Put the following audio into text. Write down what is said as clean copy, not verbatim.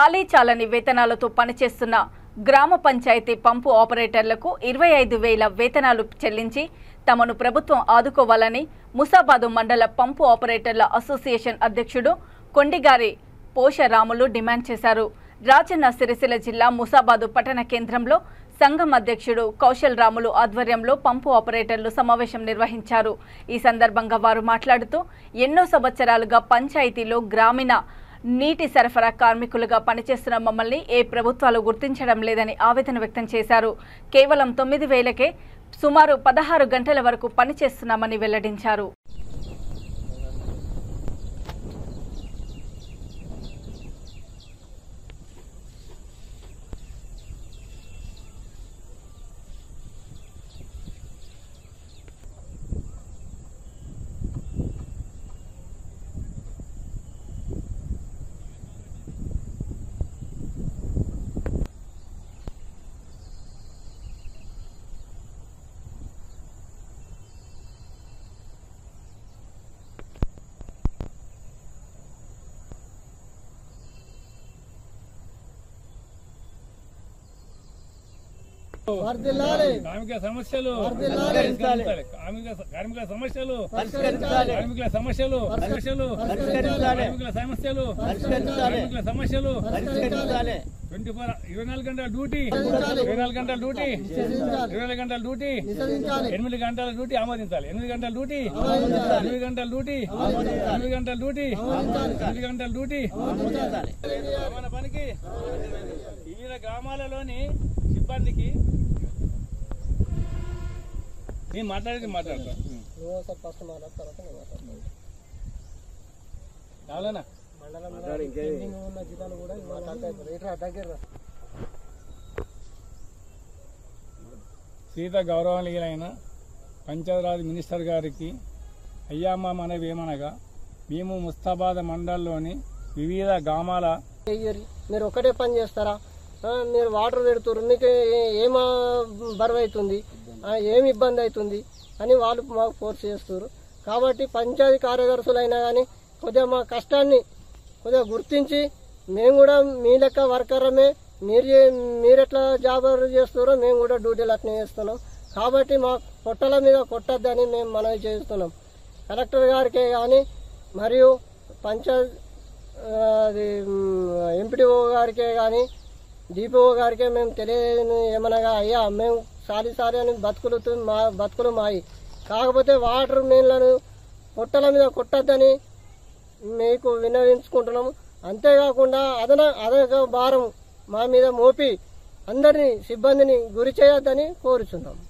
చాలీచాలని వేతనాలతో పనిచేస్తున్న గ్రామ పంచాయతీ పంపు ఆపరేటర్లకు 25,000 వేతనాలు చెల్లించి తమను ప్రభుత్వం ఆదుకోవాలని ముసాబాదు మండల పంపు ఆపరేటర్ల అసోసియేషన్ అధ్యక్షుడు కొండిగారి పోషరాములు డిమాండ్ చేశారు. రాజన్న సిరిసిల్ల జిల్లా ముసాబాదు పట్టణ కేంద్రంలో సంఘం అధ్యక్షుడు కౌశల్ రాములు ఆధ్వర్యంలో పంపు ఆపరేటర్లు సమావేశం నిర్వహించారు. ఈ సందర్భంగా వారు మాట్లాడుతూ ఎన్నో సంవత్సరాలుగా పంచాయతీలో గ్రామీణ నీటి సరఫరా కార్మికులుగా పనిచేస్తున్న మమ్మల్ని ఏ ప్రభుత్వాలు గుర్తించడం లేదని ఆవేదన వ్యక్తం చేశారు. కేవలం 9,000కే సుమారు 16 గంటల వరకు పనిచేస్తున్నామని వెల్లడించారు. కార్మిక సమస్యలు కార్మికుల సమస్యలు కార్మికుల సమస్యలు కార్మికుల సమస్యలు కార్మికుల సమస్యలు 24 గంటల డ్యూటీ 24 గంటల డ్యూటీ 24 గంటల డ్యూటీ 8 గంటల డ్యూటీ ఆమోదించాలి. 8 గంటల డ్యూటీ 8 గంటల డ్యూటీ 8 గంటల డ్యూటీ 8 గంటల డ్యూటీ మన పనికి వివిధ గ్రామాలలోని సిబ్బందికి నేను మాట్లాడేది మాట్లాడతా సీత గౌరవనీయులైన పంచాయతీరాజ్ మినిస్టర్ గారికి అయ్యామ్మ మనవి ఏమనగా మేము ముస్తాబాద్ మండలంలోని వివిధ గ్రామాల మీరు ఒకటే పని చేస్తారా? మీరు వాటర్ పెడుతున్నారు, మీకు ఏం బరువు అవుతుంది, ఏమి ఇబ్బంది అవుతుంది అని వాళ్ళు మాకు ఫోర్స్ చేస్తారు. కాబట్టి పంచాయతీ కార్యదర్శులైనా కానీ కొద్దిగా మా కష్టాన్ని కొద్దిగా గుర్తించి మేము కూడా మీ లెక్క వర్కరమే, మీరు ఎట్లా జాబ్ చేస్తారో మేము కూడా డ్యూటీలు అట్నే చేస్తున్నాం. కాబట్టి మా పొట్టల మీద కొట్టద్దని మేము మనవి చేస్తున్నాం. కలెక్టర్ గారికే కానీ మరియు పంచాయతీ ఎంపీడీఓ గారికే కానీ డిపిఓ గారికే మేము తెలియని ఏమనగా అయ్యా మేము సారి అని బతుకులు మాయి, కాకపోతే వాటర్ మెయిన్లను పొట్టల మీద కొట్టద్దని మీకు విన్నవించుకుంటున్నాము. అంతేకాకుండా అదనక భారం మా మీద మోపి అందరినీ సిబ్బందిని గురి చేయొద్దని కోరుచున్నాము.